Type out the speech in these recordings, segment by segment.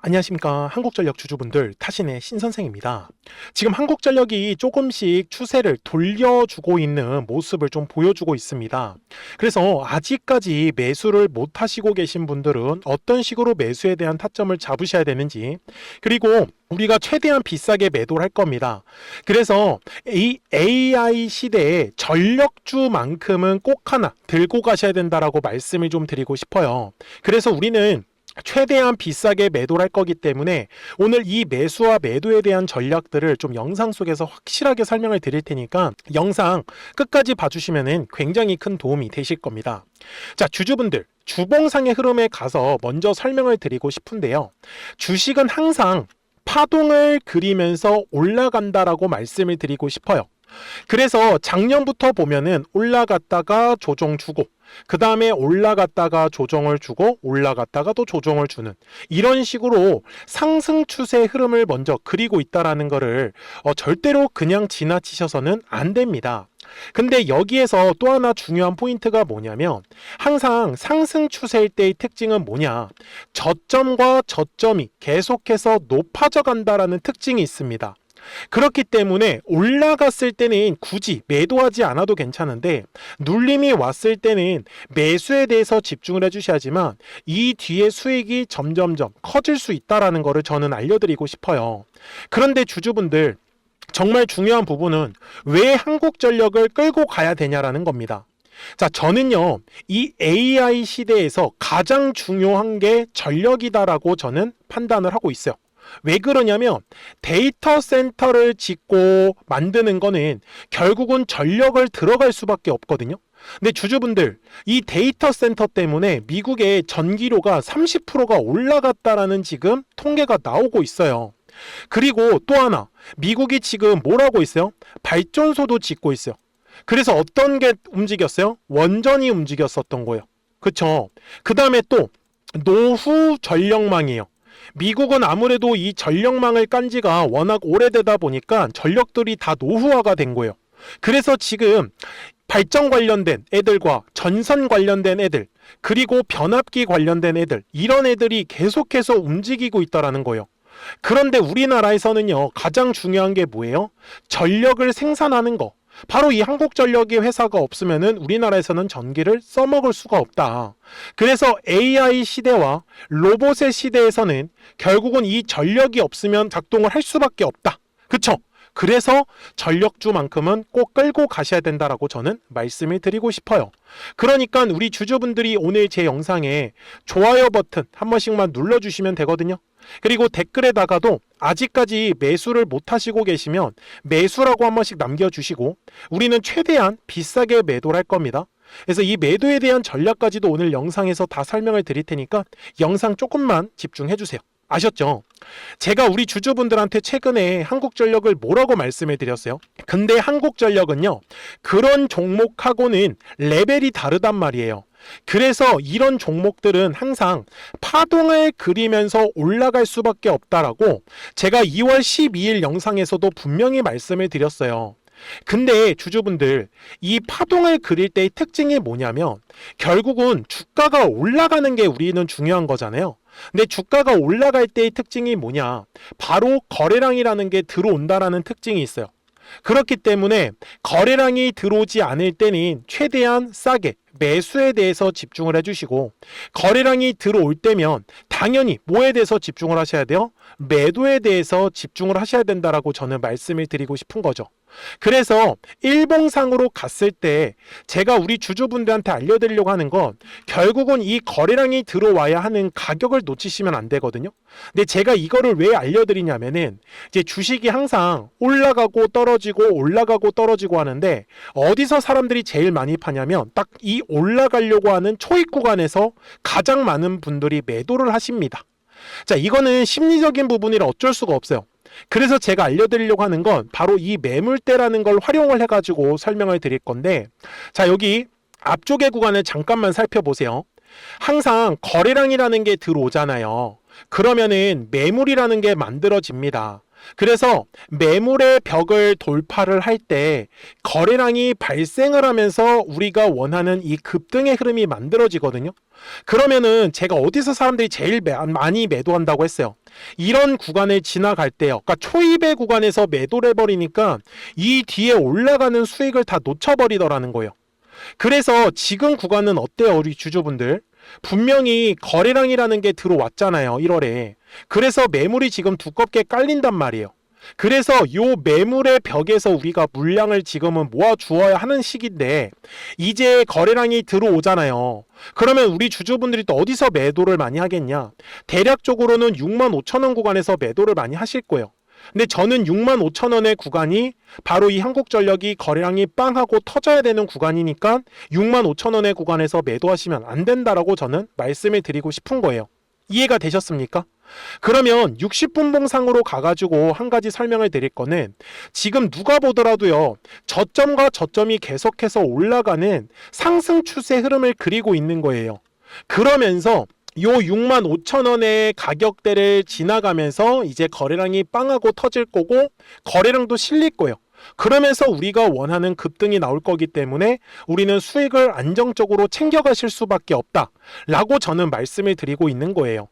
안녕하십니까. 한국전력 주주분들, 타신의 신선생입니다. 지금 한국전력이 조금씩 추세를 돌려주고 있는 모습을 좀 보여주고 있습니다. 그래서 아직까지 매수를 못 하시고 계신 분들은 어떤 식으로 매수에 대한 타점을 잡으셔야 되는지, 그리고 우리가 최대한 비싸게 매도를 할 겁니다. 그래서 이 AI 시대에 전력주만큼은 꼭 하나 들고 가셔야 된다라고 말씀을 좀 드리고 싶어요. 그래서 우리는 최대한 비싸게 매도를 할 거기 때문에 오늘 이 매수와 매도에 대한 전략들을 좀 영상 속에서 확실하게 설명을 드릴 테니까 영상 끝까지 봐주시면 굉장히 큰 도움이 되실 겁니다. 자, 주주분들, 주봉상의 흐름에 가서 먼저 설명을 드리고 싶은데요. 주식은 항상 파동을 그리면서 올라간다라고 말씀을 드리고 싶어요. 그래서 작년부터 보면은 올라갔다가 조정 주고, 그 다음에 올라갔다가 조정을 주고, 올라갔다가 또 조정을 주는 이런 식으로 상승 추세 흐름을 먼저 그리고 있다라는 거를 절대로 그냥 지나치셔서는 안 됩니다. 근데 여기에서 또 하나 중요한 포인트가 뭐냐면, 항상 상승 추세일 때의 특징은 뭐냐, 저점과 저점이 계속해서 높아져 간다라는 특징이 있습니다. 그렇기 때문에 올라갔을 때는 굳이 매도하지 않아도 괜찮은데, 눌림이 왔을 때는 매수에 대해서 집중을 해주셔야지만 이 뒤에 수익이 점점점 커질 수 있다는 것을 저는 알려드리고 싶어요. 그런데 주주분들, 정말 중요한 부분은 왜 한국전력을 끌고 가야 되냐라는 겁니다. 자, 저는요, 이 AI 시대에서 가장 중요한 게 전력이다라고 저는 판단을 하고 있어요. 왜 그러냐면, 데이터 센터를 짓고 만드는 거는 결국은 전력을 들어갈 수밖에 없거든요. 근데 주주분들, 이 데이터 센터 때문에 미국의 전기료가 30%가 올라갔다라는 지금 통계가 나오고 있어요. 그리고 또 하나, 미국이 지금 뭘 하고 있어요? 발전소도 짓고 있어요. 그래서 어떤 게 움직였어요? 원전이 움직였었던 거예요. 그쵸? 그 다음에 또 노후 전력망이에요. 미국은 아무래도 이 전력망을 깐 지가 워낙 오래되다 보니까 전력들이 다 노후화가 된 거예요. 그래서 지금 발전 관련된 애들과 전선 관련된 애들, 그리고 변압기 관련된 애들, 이런 애들이 계속해서 움직이고 있다라는 거예요. 그런데 우리나라에서는요, 가장 중요한 게 뭐예요? 전력을 생산하는 거. 바로 이 한국전력의 회사가 없으면은 우리나라에서는 전기를 써먹을 수가 없다. 그래서 AI 시대와 로봇의 시대에서는 결국은 이 전력이 없으면 작동을 할 수밖에 없다. 그쵸? 그래서 전력주만큼은 꼭 끌고 가셔야 된다라고 저는 말씀을 드리고 싶어요. 그러니까 우리 주주분들이 오늘 제 영상에 좋아요 버튼 한 번씩만 눌러주시면 되거든요. 그리고 댓글에다가도 아직까지 매수를 못 하시고 계시면 매수라고 한 번씩 남겨주시고, 우리는 최대한 비싸게 매도를 할 겁니다. 그래서 이 매도에 대한 전략까지도 오늘 영상에서 다 설명을 드릴 테니까 영상 조금만 집중해 주세요. 아셨죠? 제가 우리 주주분들한테 최근에 한국전력을 뭐라고 말씀을 드렸어요? 근데 한국전력은요, 그런 종목하고는 레벨이 다르단 말이에요. 그래서 이런 종목들은 항상 파동을 그리면서 올라갈 수밖에 없다라고 제가 2월 12일 영상에서도 분명히 말씀을 드렸어요. 근데 주주분들, 이 파동을 그릴 때의 특징이 뭐냐면 결국은 주가가 올라가는 게 우리는 중요한 거잖아요. 근데 주가가 올라갈 때의 특징이 뭐냐, 바로 거래량이라는 게 들어온다라는 특징이 있어요. 그렇기 때문에 거래량이 들어오지 않을 때는 최대한 싸게 매수에 대해서 집중을 해주시고, 거래량이 들어올 때면 당연히 뭐에 대해서 집중을 하셔야 돼요? 매도에 대해서 집중을 하셔야 된다라고 저는 말씀을 드리고 싶은 거죠. 그래서 일봉상으로 갔을 때 제가 우리 주주분들한테 알려드리려고 하는 건, 결국은 이 거래량이 들어와야 하는 가격을 놓치시면 안 되거든요. 근데 제가 이거를 왜 알려드리냐면은, 이제 주식이 항상 올라가고 떨어지고 올라가고 떨어지고 하는데, 어디서 사람들이 제일 많이 파냐면 딱 이 올라가려고 하는 초입 구간에서 가장 많은 분들이 매도를 하십니다. 자, 이거는 심리적인 부분이라 어쩔 수가 없어요. 그래서 제가 알려드리려고 하는 건 바로 이 매물대라는 걸 활용을 해가지고 설명을 드릴 건데, 자, 여기 앞쪽의 구간을 잠깐만 살펴보세요. 항상 거래량이라는 게 들어오잖아요. 그러면은 매물이라는 게 만들어집니다. 그래서 매물의 벽을 돌파를 할 때 거래량이 발생을 하면서 우리가 원하는 이 급등의 흐름이 만들어지거든요. 그러면은 제가 어디서 사람들이 제일 많이 매도한다고 했어요. 이런 구간을 지나갈 때요. 그러니까 초입의 구간에서 매도를 해버리니까 이 뒤에 올라가는 수익을 다 놓쳐버리더라는 거예요. 그래서 지금 구간은 어때요, 우리 주주분들? 분명히 거래량이라는 게 들어왔잖아요, 1월에. 그래서 매물이 지금 두껍게 깔린단 말이에요. 그래서 요 매물의 벽에서 우리가 물량을 지금은 모아 주어야 하는 시기인데 이제 거래량이 들어오잖아요. 그러면 우리 주주분들이 또 어디서 매도를 많이 하겠냐? 대략적으로는 65,000원 구간에서 매도를 많이 하실 거예요. 근데 저는 65,000원의 구간이 바로 이 한국전력이 거래량이 빵 하고 터져야 되는 구간이니까 65,000원의 구간에서 매도하시면 안 된다라고 저는 말씀을 드리고 싶은 거예요. 이해가 되셨습니까? 그러면 60분봉상으로 가가지고 한 가지 설명을 드릴 거는 지금 누가 보더라도요, 저점과 저점이 계속해서 올라가는 상승 추세 흐름을 그리고 있는 거예요. 그러면서 요 65,000원의 가격대를 지나가면서 이제 거래량이 빵하고 터질 거고 거래량도 실릴 거예요. 그러면서 우리가 원하는 급등이 나올 거기 때문에 우리는 수익을 안정적으로 챙겨가실 수밖에 없다라고 저는 말씀을 드리고 있는 거예요.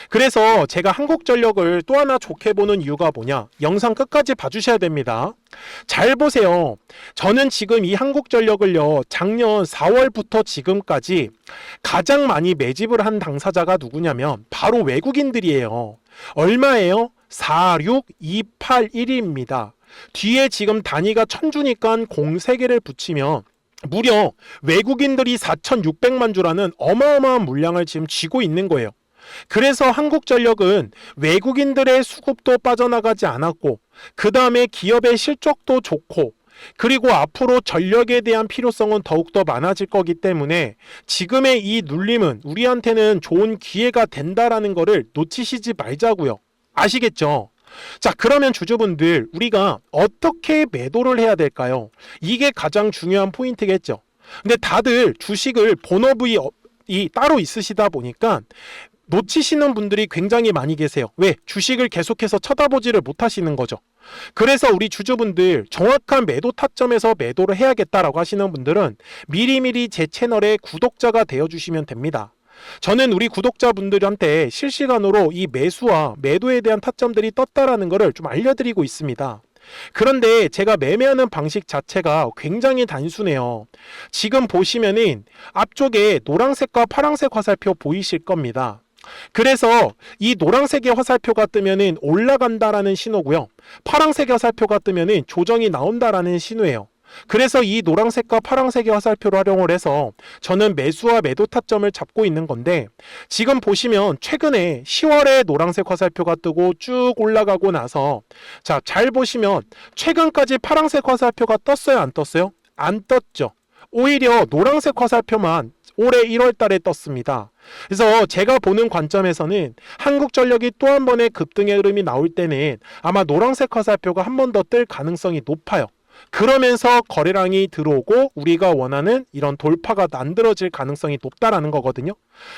그래서 제가 한국전력을 또 하나 좋게 보는 이유가 뭐냐? 영상 끝까지 봐주셔야 됩니다. 잘 보세요. 저는 지금 이 한국전력을요, 작년 4월부터 지금까지 가장 많이 매집을 한 당사자가 누구냐면 바로 외국인들이에요. 얼마예요? 46281입니다. 뒤에 지금 단위가 천주니까 03개를 붙이면 무려 외국인들이 4,600만 주라는 어마어마한 물량을 지금 쥐고 있는 거예요. 그래서 한국전력은 외국인들의 수급도 빠져나가지 않았고 그 다음에 기업의 실적도 좋고 그리고 앞으로 전력에 대한 필요성은 더욱더 많아질 거기 때문에 지금의 이 눌림은 우리한테는 좋은 기회가 된다라는 거를 놓치시지 말자고요. 아시겠죠? 자, 그러면 주주분들 우리가 어떻게 매도를 해야 될까요? 이게 가장 중요한 포인트겠죠. 근데 다들 주식을 본업이 따로 있으시다 보니까 놓치시는 분들이 굉장히 많이 계세요. 왜? 주식을 계속해서 쳐다보지를 못하시는 거죠. 그래서 우리 주주분들 정확한 매도 타점에서 매도를 해야겠다라고 하시는 분들은 미리미리 제 채널의 구독자가 되어주시면 됩니다. 저는 우리 구독자분들한테 실시간으로 이 매수와 매도에 대한 타점들이 떴다라는 것을 좀 알려드리고 있습니다. 그런데 제가 매매하는 방식 자체가 굉장히 단순해요. 지금 보시면은 앞쪽에 노란색과 파란색 화살표 보이실 겁니다. 그래서 이 노란색의 화살표가 뜨면은 올라간다라는 신호고요. 파란색의 화살표가 뜨면은 조정이 나온다라는 신호예요. 그래서 이 노란색과 파란색의 화살표를 활용을 해서 저는 매수와 매도 타점을 잡고 있는 건데 지금 보시면 최근에 10월에 노란색 화살표가 뜨고 쭉 올라가고 나서 자, 잘 보시면 최근까지 파란색 화살표가 떴어요, 안 떴어요? 안 떴죠. 오히려 노란색 화살표만 올해 1월 달에 떴습니다. 그래서 제가 보는 관점에서는 한국전력이 또 한 번의 급등의 흐름이 나올 때는 아마 노란색 화살표가 한 번 더 뜰 가능성이 높아요. 그러면서 거래량이 들어오고 우리가 원하는 이런 돌파가 만들어질 가능성이 높다라는 거거든요.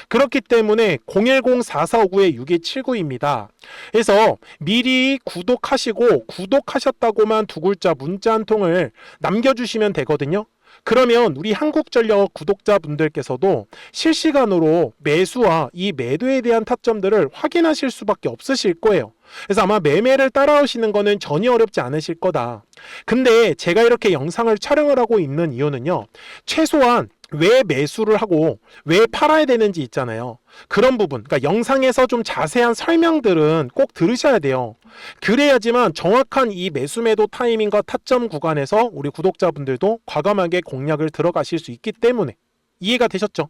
그렇기 때문에 010-4459-6279입니다. 그래서 미리 구독하시고 구독하셨다고만 두 글자 문자 한 통을 남겨주시면 되거든요. 그러면 우리 한국전력 구독자분들께서도 실시간으로 매수와 이 매도에 대한 타점들을 확인하실 수밖에 없으실 거예요. 그래서 아마 매매를 따라오시는 거는 전혀 어렵지 않으실 거다. 근데 제가 이렇게 영상을 촬영을 하고 있는 이유는요, 최소한 왜 매수를 하고 왜 팔아야 되는지 있잖아요. 그런 부분, 그러니까 영상에서 좀 자세한 설명들은 꼭 들으셔야 돼요. 그래야지만 정확한 이 매수 매도 타이밍과 타점 구간에서 우리 구독자분들도 과감하게 공략을 들어가실 수 있기 때문에. 이해가 되셨죠?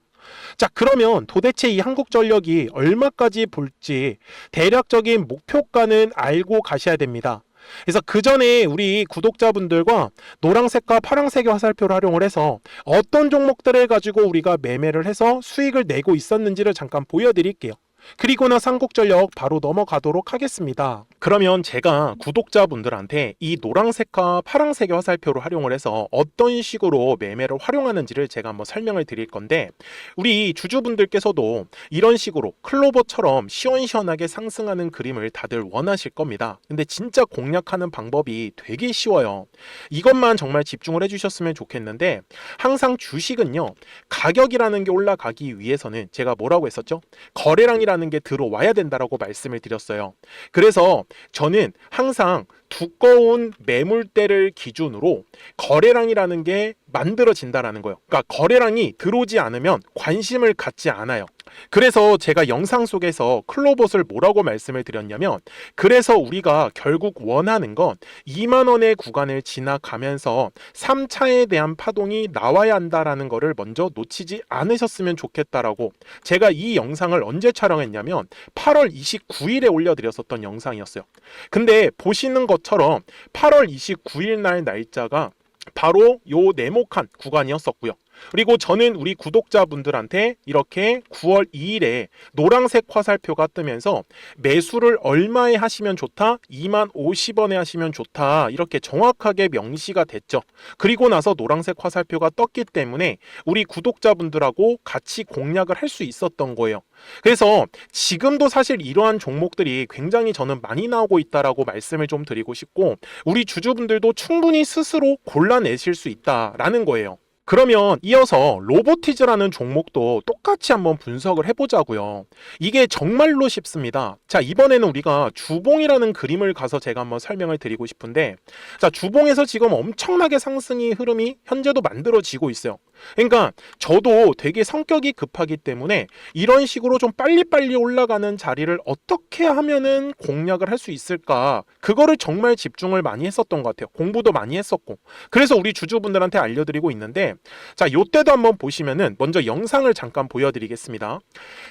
자, 그러면 도대체 이 한국전력이 얼마까지 볼지 대략적인 목표가는 알고 가셔야 됩니다. 그래서 그 전에 우리 구독자분들과 노란색과 파란색의 화살표를 활용을 해서 어떤 종목들을 가지고 우리가 매매를 해서 수익을 내고 있었는지를 잠깐 보여드릴게요. 그리고 나서 한국전력 바로 넘어가도록 하겠습니다. 그러면 제가 구독자분들한테 이 노란색과 파란색의 화살표를 활용을 해서 어떤 식으로 매매를 활용하는지를 제가 한번 설명을 드릴 건데, 우리 주주분들께서도 이런 식으로 클로버처럼 시원시원하게 상승하는 그림을 다들 원하실 겁니다. 근데 진짜 공략하는 방법이 되게 쉬워요. 이것만 정말 집중을 해주셨으면 좋겠는데, 항상 주식은요, 가격이라는 게 올라가기 위해서는 제가 뭐라고 했었죠? 거래량이라는 게 들어와야 된다라고 말씀을 드렸어요. 그래서 저는 항상 두꺼운 매물대를 기준으로 거래량이라는 게 만들어진다라는 거예요. 그러니까 거래량이 들어오지 않으면 관심을 갖지 않아요. 그래서 제가 영상 속에서 클로봇을 뭐라고 말씀을 드렸냐면, 그래서 우리가 결국 원하는 건 2만 원의 구간을 지나가면서 3차에 대한 파동이 나와야 한다라는 거를 먼저 놓치지 않으셨으면 좋겠다라고, 제가 이 영상을 언제 촬영했냐면 8월 29일에 올려드렸었던 영상이었어요. 근데 보시는 것처럼 8월 29일 날 날짜가 바로 요 네모칸 구간이었었고요. 그리고 저는 우리 구독자분들한테 이렇게 9월 2일에 노란색 화살표가 뜨면서 매수를 얼마에 하시면 좋다? 2만 50원에 하시면 좋다. 이렇게 정확하게 명시가 됐죠. 그리고 나서 노란색 화살표가 떴기 때문에 우리 구독자분들하고 같이 공략을 할 수 있었던 거예요. 그래서 지금도 사실 이러한 종목들이 굉장히 저는 많이 나오고 있다라고 말씀을 좀 드리고 싶고, 우리 주주분들도 충분히 스스로 골라내실 수 있다라는 거예요. 그러면 이어서 로보티즈라는 종목도 똑같이 한번 분석을 해보자고요. 이게 정말로 쉽습니다. 자, 이번에는 우리가 주봉이라는 그림을 가서 제가 한번 설명을 드리고 싶은데, 자, 주봉에서 지금 엄청나게 상승이 흐름이 현재도 만들어지고 있어요. 그러니까 저도 되게 성격이 급하기 때문에 이런 식으로 좀 빨리빨리 올라가는 자리를 어떻게 하면은 공략을 할 수 있을까, 그거를 정말 집중을 많이 했었던 것 같아요. 공부도 많이 했었고. 그래서 우리 주주분들한테 알려드리고 있는데, 자, 요때도 한번 보시면은 먼저 영상을 잠깐 보여드리겠습니다.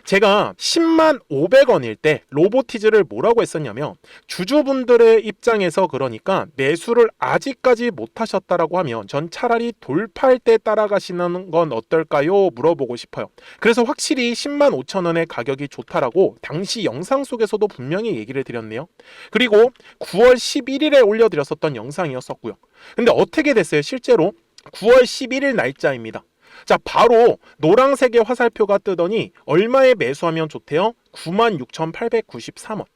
제가 10만 500원일 때 로보티즈를 뭐라고 했었냐면, 주주분들의 입장에서 그러니까 매수를 아직까지 못 하셨다라고 하면 전 차라리 돌파할 때 따라가시는 건 어떨까요? 물어보고 싶어요. 그래서 확실히 10만 5천 원의 가격이 좋다라고 당시 영상 속에서도 분명히 얘기를 드렸네요. 그리고 9월 11일에 올려드렸었던 영상이었었고요. 근데 어떻게 됐어요? 실제로 9월 11일 날짜입니다. 자, 바로 노란색의 화살표가 뜨더니 얼마에 매수하면 좋대요? 96,893원.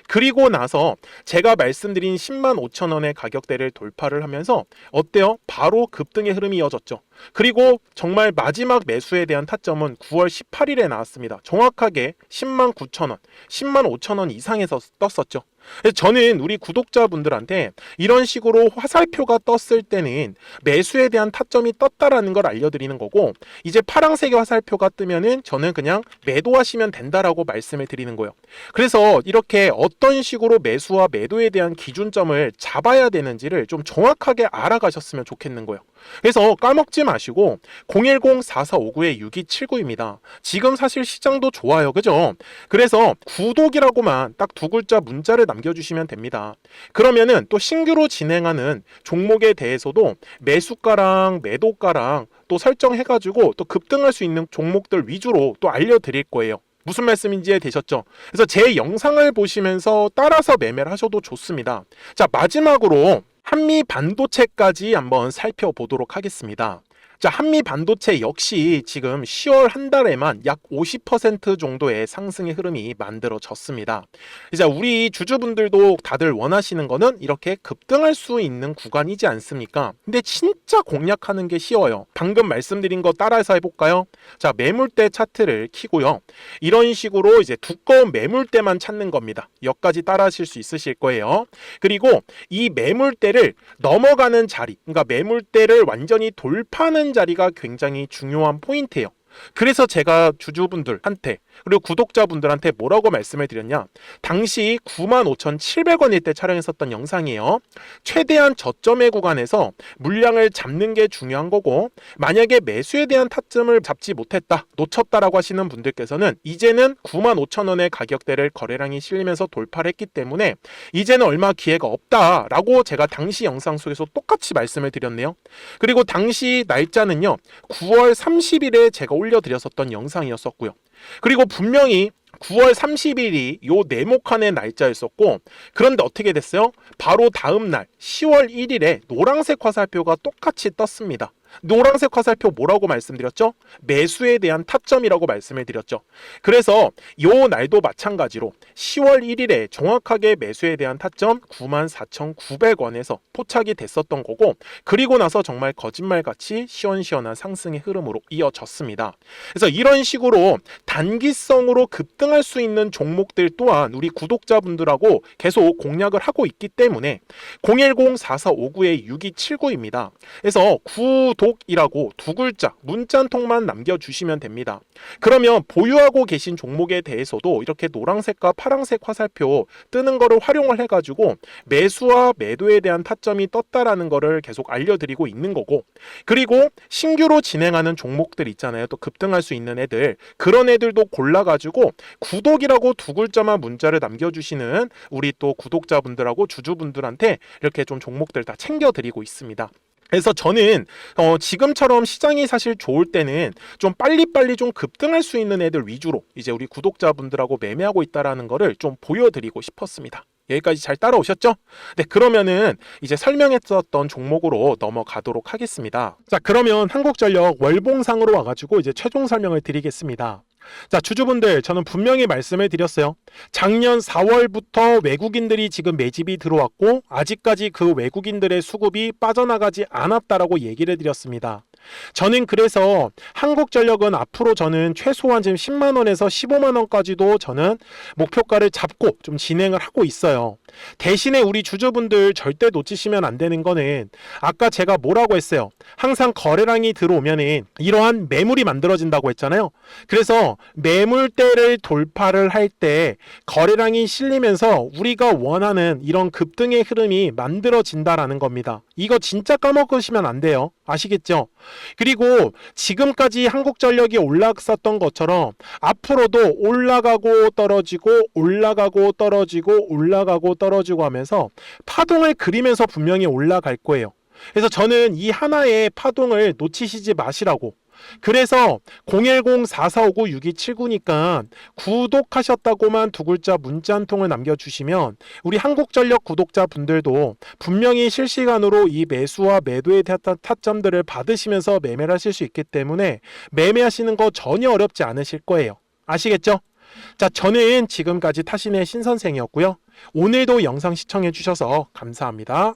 그리고 나서 제가 말씀드린 10만 5천 원의 가격대를 돌파를 하면서 어때요? 바로 급등의 흐름이 이어졌죠. 그리고 정말 마지막 매수에 대한 타점은 9월 18일에 나왔습니다. 정확하게 10만 9천 원, 10만 5천 원 이상에서 떴었죠. 그래서 저는 우리 구독자분들한테 이런 식으로 화살표가 떴을 때는 매수에 대한 타점이 떴다라는 걸 알려드리는 거고, 이제 파란색의 화살표가 뜨면은 저는 그냥 매도하시면 된다라고 말씀을 드리는 거예요. 그래서 이렇게 어떤 식으로 매수와 매도에 대한 기준점을 잡아야 되는지를 좀 정확하게 알아가셨으면 좋겠는 거예요. 그래서 까먹지 마시고 010-4459-6279입니다. 지금 사실 시장도 좋아요. 그죠? 그래서 구독이라고만 딱 두 글자 문자를 남겨주시면 됩니다. 그러면은 또 신규로 진행하는 종목에 대해서도 매수가랑 매도가랑 또 설정해가지고 또 급등할 수 있는 종목들 위주로 또 알려드릴 거예요. 무슨 말씀인지 이해되셨죠? 그래서 제 영상을 보시면서 따라서 매매를 하셔도 좋습니다. 자, 마지막으로 한미 반도체까지 한번 살펴보도록 하겠습니다. 자, 한미 반도체 역시 지금 10월 한 달에만 약 50% 정도의 상승의 흐름이 만들어졌습니다. 이제 우리 주주분들도 다들 원하시는 거는 이렇게 급등할 수 있는 구간이지 않습니까? 근데 진짜 공략하는 게 쉬워요. 방금 말씀드린 거 따라서 해볼까요? 자, 매물대 차트를 켜고요. 이런 식으로 이제 두꺼운 매물대만 찾는 겁니다. 여기까지 따라 하실 수 있으실 거예요. 그리고 이 매물대를 넘어가는 자리, 그러니까 매물대를 완전히 돌파하는 자리가 굉장히 중요한 포인트예요. 그래서 제가 주주분들한테 그리고 구독자분들한테 뭐라고 말씀을 드렸냐, 당시 95,700원일 때 촬영했었던 영상이에요. 최대한 저점의 구간에서 물량을 잡는 게 중요한 거고, 만약에 매수에 대한 타점을 잡지 못했다, 놓쳤다라고 하시는 분들께서는 이제는 95,000원의 가격대를 거래량이 실리면서 돌파를 했기 때문에 이제는 얼마 기회가 없다라고 제가 당시 영상 속에서 똑같이 말씀을 드렸네요. 그리고 당시 날짜는요 9월 30일에 제가 올려드렸었던 영상이었었고요. 그리고 분명히 9월 30일이 요 네모칸의 날짜였었고, 그런데 어떻게 됐어요? 바로 다음 날 10월 1일에 노란색 화살표가 똑같이 떴습니다. 노란색 화살표 뭐라고 말씀드렸죠? 매수에 대한 타점이라고 말씀을 드렸죠. 그래서 요 날도 마찬가지로 10월 1일에 정확하게 매수에 대한 타점 94,900원에서 포착이 됐었던 거고, 그리고 나서 정말 거짓말같이 시원시원한 상승의 흐름으로 이어졌습니다. 그래서 이런 식으로 단기성으로 급등할 수 있는 종목들 또한 우리 구독자분들하고 계속 공략을 하고 있기 때문에 010-4459-6279입니다. 그래서 구독이라고 두 글자 문자 한 통만 남겨주시면 됩니다. 그러면 보유하고 계신 종목에 대해서도 이렇게 노란색과 파란색 화살표 뜨는 거를 활용을 해가지고 매수와 매도에 대한 타점이 떴다라는 거를 계속 알려드리고 있는 거고, 그리고 신규로 진행하는 종목들 있잖아요. 또 급등할 수 있는 애들, 그런 애들도 골라가지고 구독이라고 두 글자만 문자를 남겨주시는 우리 또 구독자분들하고 주주분들한테 이렇게 좀 종목들 다 챙겨드리고 있습니다. 그래서 저는 지금처럼 시장이 사실 좋을 때는 좀 빨리빨리 좀 급등할 수 있는 애들 위주로 이제 우리 구독자분들하고 매매하고 있다라는 거를 좀 보여드리고 싶었습니다. 여기까지 잘 따라오셨죠? 네, 그러면은 이제 설명했었던 종목으로 넘어가도록 하겠습니다. 자, 그러면 한국전력 월봉상으로 와가지고 이제 최종 설명을 드리겠습니다. 자, 주주분들, 저는 분명히 말씀을 드렸어요. 작년 4월부터 외국인들이 지금 매집이 들어왔고 아직까지 그 외국인들의 수급이 빠져나가지 않았다라고 얘기를 드렸습니다. 저는 그래서 한국전력은 앞으로 저는 최소한 지금 10만원에서 15만원까지도 저는 목표가를 잡고 좀 진행을 하고 있어요. 대신에 우리 주주분들 절대 놓치시면 안 되는 거는, 아까 제가 뭐라고 했어요? 항상 거래량이 들어오면은 이러한 매물이 만들어진다고 했잖아요. 그래서 매물대를 돌파를 할 때 거래량이 실리면서 우리가 원하는 이런 급등의 흐름이 만들어진다라는 겁니다. 이거 진짜 까먹으시면 안 돼요. 아시겠죠? 그리고 지금까지 한국전력이 올랐었던 것처럼 앞으로도 올라가고 떨어지고 올라가고 떨어지고 올라가고 떨어지고 하면서 파동을 그리면서 분명히 올라갈 거예요. 그래서 저는 이 하나의 파동을 놓치시지 마시라고, 그래서 010-4459-6279니까 구독하셨다고만 두 글자 문자 한 통을 남겨주시면 우리 한국전력 구독자분들도 분명히 실시간으로 이 매수와 매도의 타점들을 받으시면서 매매를 하실 수 있기 때문에 매매하시는 거 전혀 어렵지 않으실 거예요. 아시겠죠? 자, 저는 지금까지 타신의 신선생이었고요. 오늘도 영상 시청해 주셔서 감사합니다.